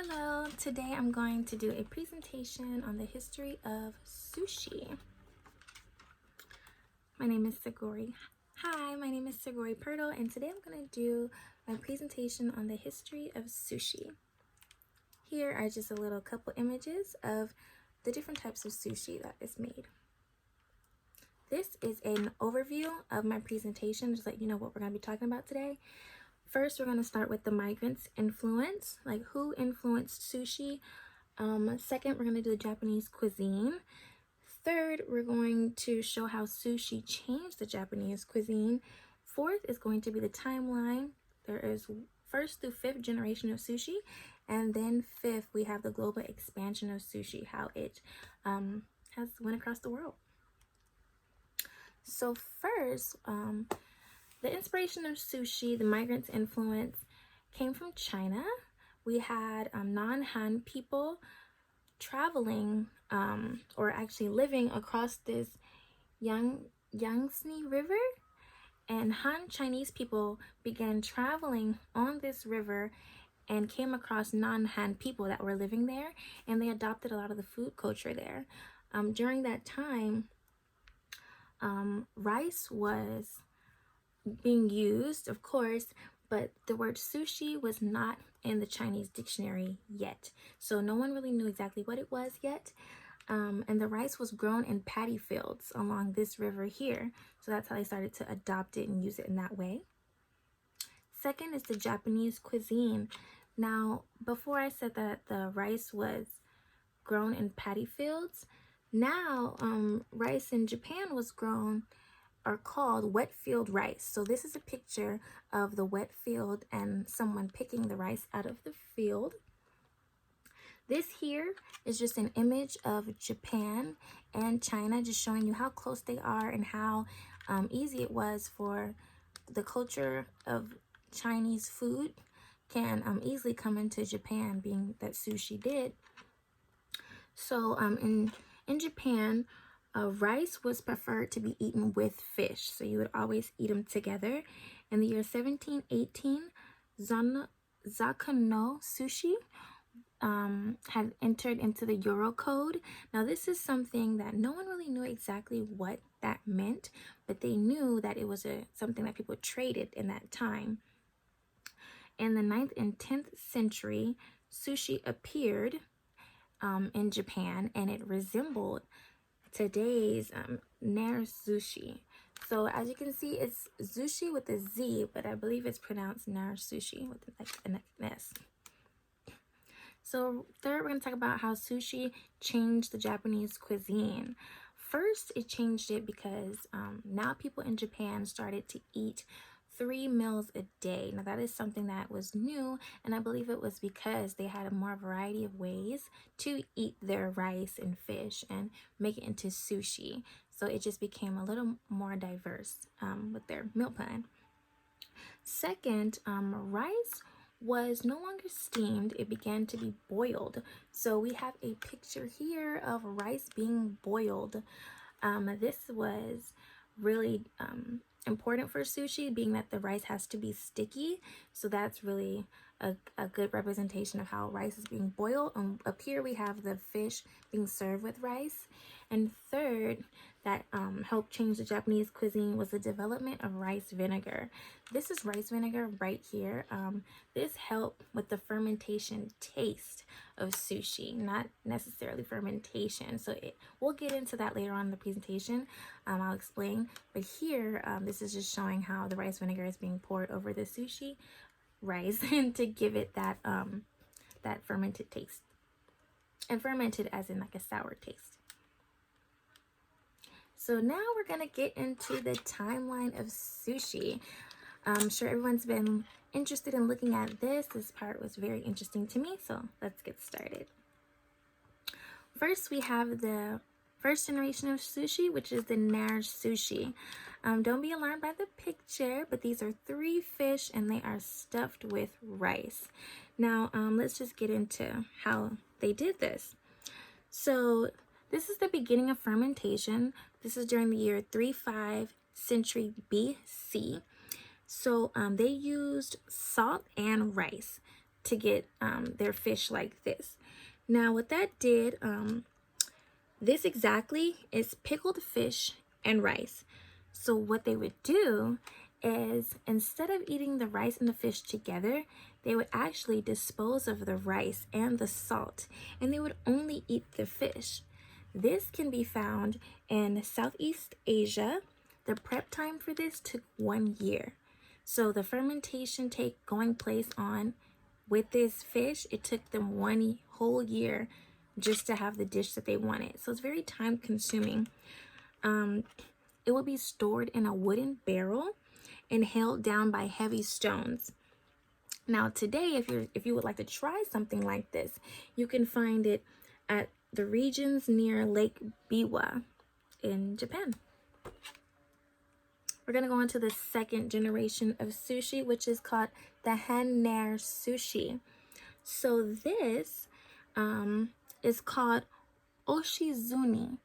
Hello, today I'm going to do a presentation on the history of sushi. My name is Sigori. Hi, my name is Sigori Pirtle, and today I'm going to do my presentation on the history of sushi. Here are just a little couple images of the different types of sushi that is made. This is an overview of my presentation, just let you know what we're going to be talking about today. First, we're going to start with the migrants' influence, like who influenced sushi. Second, we're going to do the Japanese cuisine. Third, we're going to show how sushi changed the Japanese cuisine. Fourth is going to be the timeline. There is first through fifth generation of sushi. And then fifth, we have the global expansion of sushi, how it has went across the world. So first, the inspiration of sushi, the migrants' influence, came from China. We had non-Han people traveling or actually living across this Yangtze River, and Han Chinese people began traveling on this river and came across non-Han people that were living there, and they adopted a lot of the food culture there. During that time, rice was being used, of course, but the word sushi was not in the Chinese dictionary yet. So no one really knew exactly what it was yet. And the rice was grown in paddy fields along this river here. So that's how they started to adopt it and use it in that way. Second is the Japanese cuisine. Now, before I said that the rice was grown in paddy fields, now rice in Japan was grown are called wet field rice. So this is a picture of the wet field and someone picking the rice out of the field. This here is just an image of Japan and China, just showing you how close they are and how easy it was for the culture of Chinese food can easily come into Japan, being that sushi did. So in Japan, rice was preferred to be eaten with fish, so you would always eat them together. In the year 1718, Zakano sushi had entered into the Euro code. Now this is something that no one really knew exactly what that meant, but they knew that it was something that people traded in that time. In the 9th and 10th century, sushi appeared in Japan, and it resembled today's nair sushi. So as you can see, it's sushi with a Z, but I believe it's pronounced nair sushi with an S. So third, we're going to talk about how sushi changed the Japanese cuisine. First, it changed it because now people in Japan started to eat 3 meals a day. Now that is something that was new, and I believe it was because they had a more variety of ways to eat their rice and fish and make it into sushi. So it just became a little more diverse with their meal plan. Second, rice was no longer steamed, it began to be boiled. So we have a picture here of rice being boiled. This was really important for sushi, being that the rice has to be sticky. So that's really a good representation of how rice is being boiled. Up here we have the fish being served with rice. And third, that helped change the Japanese cuisine was the development of rice vinegar. This is rice vinegar right here. This helped with the fermentation taste of sushi, not necessarily fermentation. So we'll get into that later on in the presentation. I'll explain. But here, this is just showing how the rice vinegar is being poured over the sushi rice and to give it that that fermented taste. And fermented as in like a sour taste. So now we're going to get into the timeline of sushi. I'm sure everyone's been interested in looking at this. This part was very interesting to me, so let's get started. First, we have the first generation of sushi, which is the nair sushi. Don't be alarmed by the picture, but these are 3 fish and they are stuffed with rice. Now, let's just get into how they did this. So this is the beginning of fermentation. This is during the year 35 century BC. So they used salt and rice to get their fish like this. Now what that did, this exactly is pickled fish and rice. So what they would do is, instead of eating the rice and the fish together, they would actually dispose of the rice and the salt, and they would only eat the fish. This can be found in Southeast Asia. The prep time for this took 1 year. So the fermentation going place on with this fish, it took them 1 whole year just to have the dish that they wanted. So it's very time consuming. It will be stored in a wooden barrel and held down by heavy stones. Now today, if you would like to try something like this, you can find it at the regions near Lake Biwa in Japan. We're going to go into the second generation of sushi, which is called the Hanner sushi. So this is called oshizuni.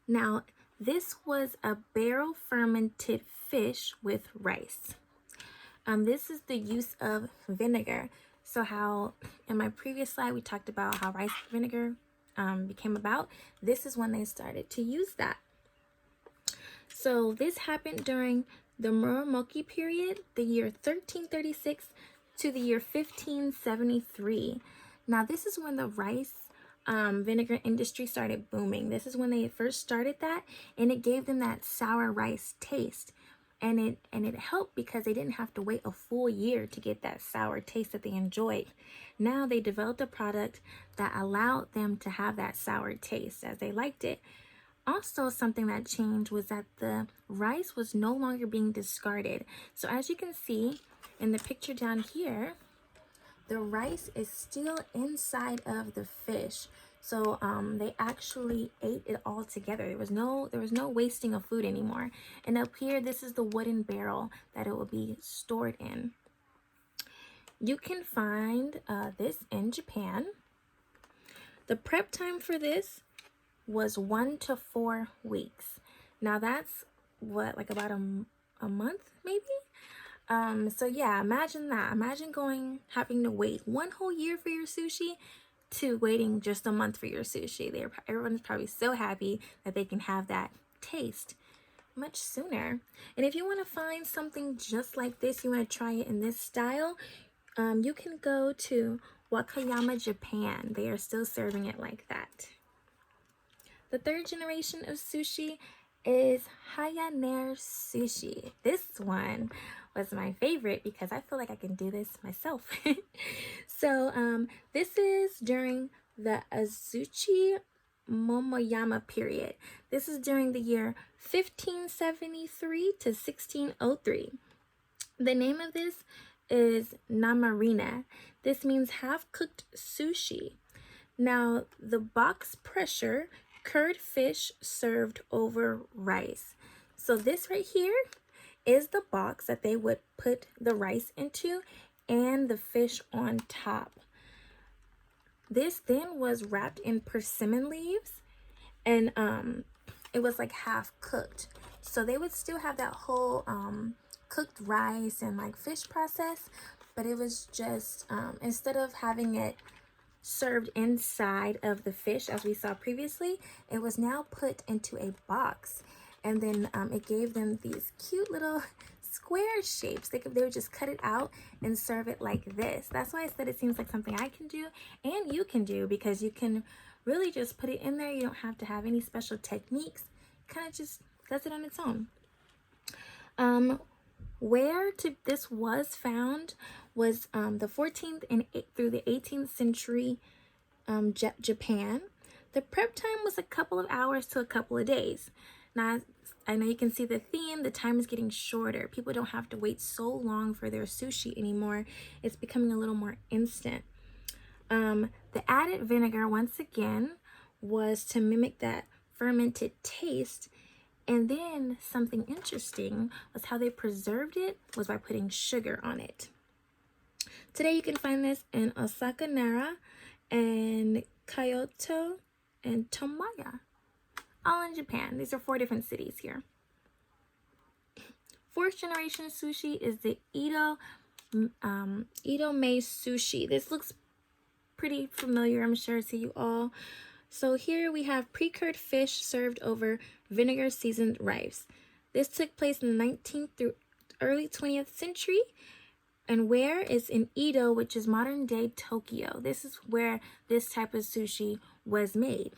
Now, this was a barrel fermented fish with rice. This is the use of vinegar. So how in my previous slide we talked about how rice vinegar became about. This is when they started to use that. So this happened during the Muromachi period, the year 1336 to the year 1573. Now this is when the rice vinegar industry started booming. This is when they first started that, and it gave them that sour rice taste. And it helped because they didn't have to wait a full year to get that sour taste that they enjoyed. Now they developed a product that allowed them to have that sour taste as they liked it. Also, something that changed was that the rice was no longer being discarded. So as you can see in the picture down here, the rice is still inside of the fish. So they actually ate it all together. There was no wasting of food anymore. And up here, this is the wooden barrel that it will be stored in. You can find this in Japan. The prep time for this was 1 to 4 weeks. Now that's what, like about a month maybe? So yeah, imagine that. Imagine having to wait 1 whole year for your sushi to waiting just a month for your sushi. Everyone's probably so happy that they can have that taste much sooner. And if you want to find something just like this, you want to try it in this style, you can go to Wakayama, Japan. They are still serving it like that. The third generation of sushi is Hanner sushi. This one was my favorite because I feel like I can do this myself. So this is during the Azuchi Momoyama period. This is during the year 1573 to 1603. The name of this is namarina. This means half-cooked sushi. Now, the box pressure curd fish served over rice. So this right here is the box that they would put the rice into and the fish on top. This then was wrapped in persimmon leaves, and it was like half cooked. So they would still have that whole cooked rice and like fish process, but it was just instead of having it served inside of the fish as we saw previously, it was now put into a box, and then it gave them these cute little square shapes. They would just cut it out and serve it like this. That's why I said it seems like something I can do and you can do, because you can really just put it in there. You don't have to have any special techniques. Kind of just does it on its own. Where this was found was the 14th and through the 18th century Japan. The prep time was a couple of hours to a couple of days. Now, I know you can see the theme. The time is getting shorter. People don't have to wait so long for their sushi anymore. It's becoming a little more instant. The added vinegar, once again, was to mimic that fermented taste. And then something interesting was how they preserved it was by putting sugar on it. Today you can find this in Osaka, Nara, and Kyoto, and Tomaya, all in Japan. These are 4 different cities here. 4th generation sushi is the Edo Idome Sushi. This looks pretty familiar, I'm sure, to you all. So here we have pre-cured fish served over vinegar seasoned rice. This took place in the 19th through early 20th century. And where is in Edo, which is modern day Tokyo. This is where this type of sushi was made.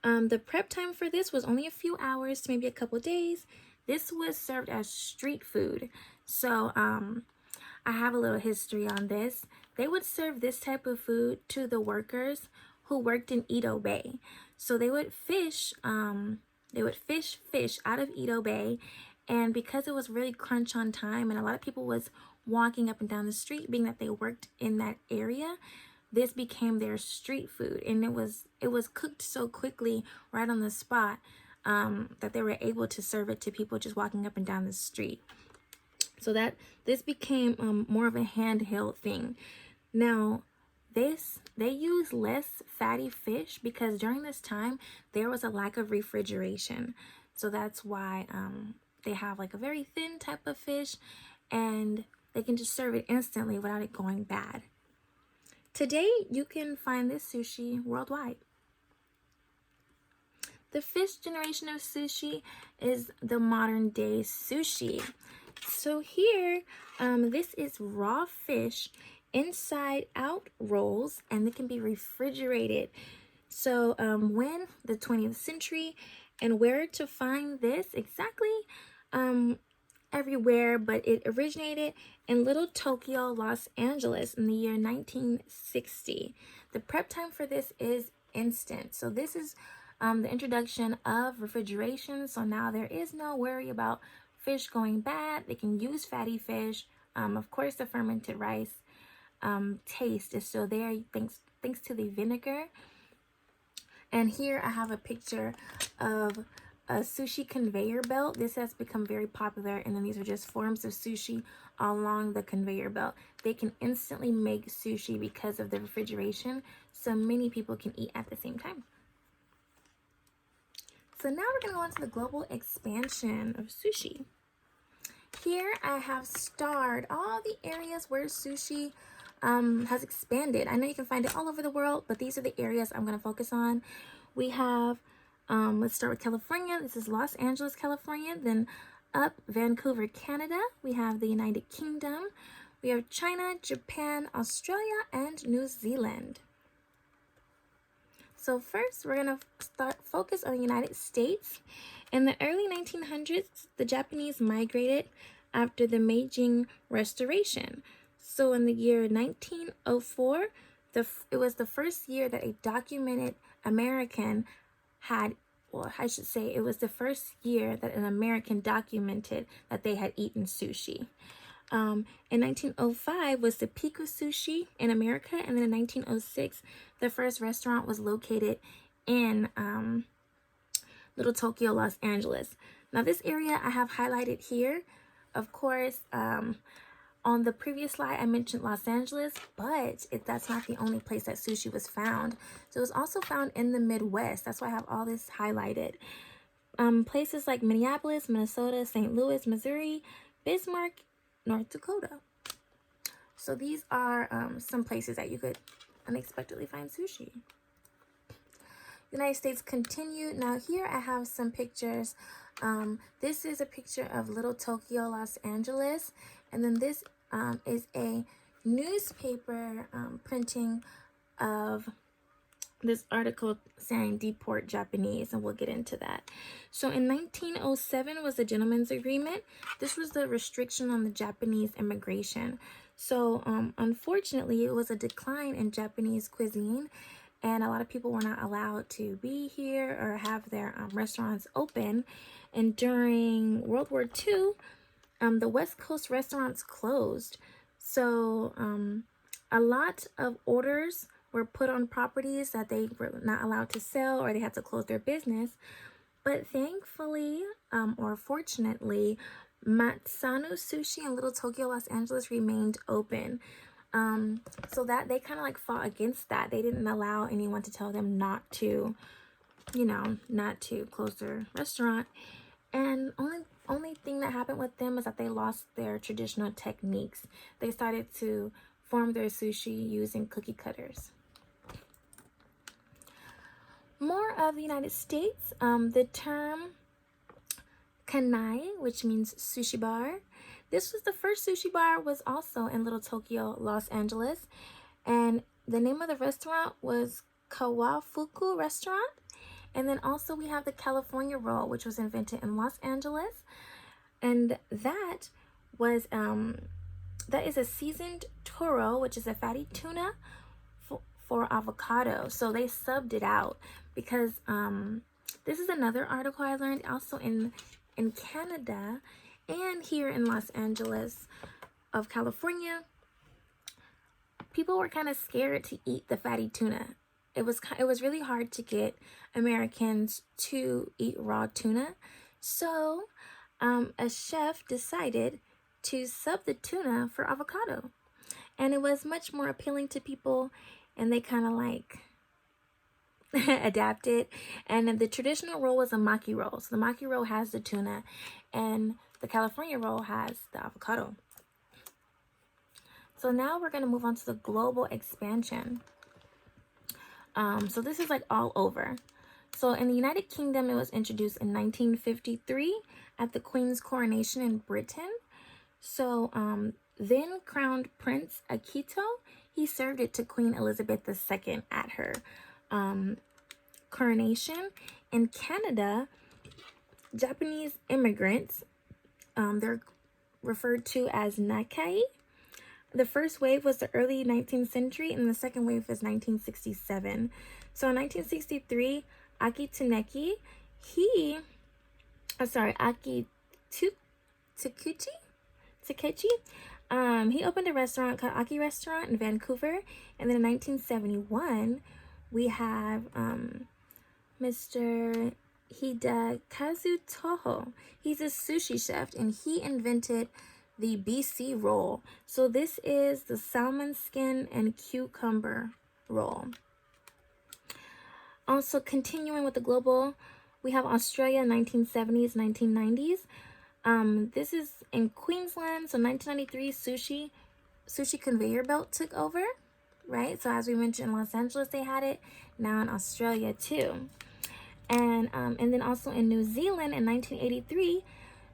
The prep time for this was only a few hours to maybe a couple days. This was served as street food. So I have a little history on this. They would serve this type of food to the workers who worked in Edo Bay. So they would fish fish out of Edo Bay, and because it was really crunch on time and a lot of people was walking up and down the street, being that they worked in that area, this became their street food, and it was cooked so quickly right on the spot that they were able to serve it to people just walking up and down the street. So that this became more of a handheld thing. Now, they use less fatty fish because during this time there was a lack of refrigeration. So that's why they have like a very thin type of fish, and they can just serve it instantly without it going bad. Today, you can find this sushi worldwide. The fifth generation of sushi is the modern day sushi. So here, this is raw fish inside out rolls, and they can be refrigerated. So when the 20th century, and where to find this exactly, everywhere, but it originated in Little Tokyo, Los Angeles in the year 1960. The prep time for this is instant. So this is the introduction of refrigeration. So now there is no worry about fish going bad. They can use fatty fish. Of course, the fermented rice taste is still there thanks to the vinegar. And here I have a picture of a sushi conveyor belt. This has become very popular, and then these are just forms of sushi along the conveyor belt. They can instantly make sushi because of the refrigeration, so many people can eat at the same time. So now we're going to go into the global expansion of sushi. Here I have starred all the areas where sushi has expanded. I know you can find it all over the world, but these are the areas I'm going to focus on. We have, let's start with California. This is Los Angeles, California. Then up Vancouver, Canada. We have the United Kingdom. We have China, Japan, Australia, and New Zealand. So first, we're going to focus on the United States. In the early 1900s, the Japanese migrated after the Meiji Restoration. So in the year 1904, it was the first year that a documented American had, or I should say, it was the first year that an American documented that they had eaten sushi. In 1905 was the peak of sushi in America, and then in 1906, the first restaurant was located in Little Tokyo, Los Angeles. Now this area I have highlighted here. Of course, on the previous slide, I mentioned Los Angeles, but that's not the only place that sushi was found. So it was also found in the Midwest. That's why I have all this highlighted. Places like Minneapolis, Minnesota, St. Louis, Missouri, Bismarck, North Dakota. So these are some places that you could unexpectedly find sushi. United States continued. Now here I have some pictures. This is a picture of Little Tokyo, Los Angeles. And then this is a newspaper printing of this article saying deport Japanese, and we'll get into that. So in 1907 was the Gentleman's Agreement. This was the restriction on the Japanese immigration. So unfortunately, it was a decline in Japanese cuisine, and a lot of people were not allowed to be here or have their restaurants open. And during World War II, the West Coast restaurants closed. So a lot of orders were put on properties that they were not allowed to sell, or they had to close their business. But thankfully, or fortunately, Matsano Sushi in Little Tokyo, Los Angeles remained open. So that they kind of like fought against that. They didn't allow anyone to tell them not to, not to close their restaurant. And only thing that happened with them is that they lost their traditional techniques. They started to form their sushi using cookie cutters. More of the United States, the term kanai, which means sushi bar. This was the first sushi bar, was also in Little Tokyo, Los Angeles. And the name of the restaurant was Kawafuku Restaurant. And then also we have the California roll, which was invented in Los Angeles. And that was that is a seasoned toro, which is a fatty tuna for avocado. So they subbed it out because this is another article I learned also in Canada and here in Los Angeles of California. People were kind of scared to eat the fatty tuna. It was really hard to get Americans to eat raw tuna. So a chef decided to sub the tuna for avocado. And it was much more appealing to people, and they kind of like adapted. And then the traditional roll was a maki roll. So the maki roll has the tuna, and the California roll has the avocado. So now we're going to move on to the global expansion. So this is like all over. So in the United Kingdom, it was introduced in 1953 at the Queen's coronation in Britain. So then crowned Prince Akito, he served it to Queen Elizabeth II at her coronation. In Canada, Japanese immigrants, they're referred to as Nakai. The first wave was the early 19th century, and the second wave was 1967. So in 1963, Aki Takechi, he opened a restaurant called Aki Restaurant in Vancouver. And then in 1971, we have Mr. Hidekazu Toho. He's a sushi chef, and he invented the BC roll. So this is the salmon skin and cucumber roll. Also continuing with the global, we have Australia 1970s, 1990s. This is in Queensland. So 1993, sushi conveyor belt took over, right? So as we mentioned, in Los Angeles they had it. Now in Australia too. And then also in New Zealand in 1983,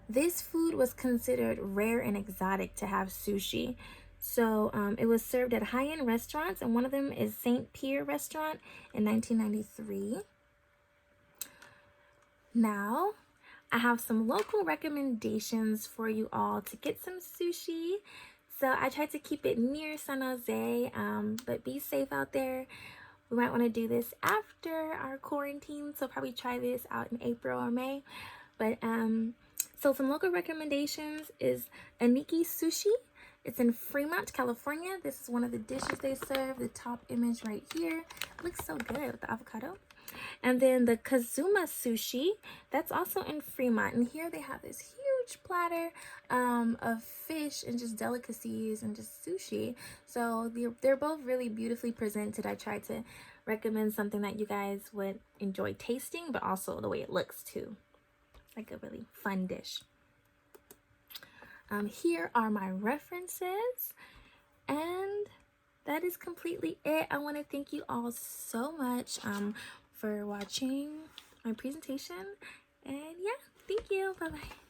this food was considered rare and exotic to have sushi. So it was served at high-end restaurants, and one of them is St. Pierre Restaurant in 1993. Now, I have some local recommendations for you all to get some sushi. So I tried to keep it near San Jose, but be safe out there. We might want to do this after our quarantine, so probably try this out in April or May. But so some local recommendations is Aniki Sushi. It's in Fremont, California. This is one of the dishes they serve. The top image right here. Looks so good with the avocado. And then the Kazuma Sushi, that's also in Fremont. And here they have this huge platter of fish and just delicacies and just sushi. So they're both really beautifully presented. I tried to recommend something that you guys would enjoy tasting, but also the way it looks too. Like a really fun dish. Here are my references, and that is completely it. I want to thank you all so much for watching my presentation, and yeah, thank you. Bye bye.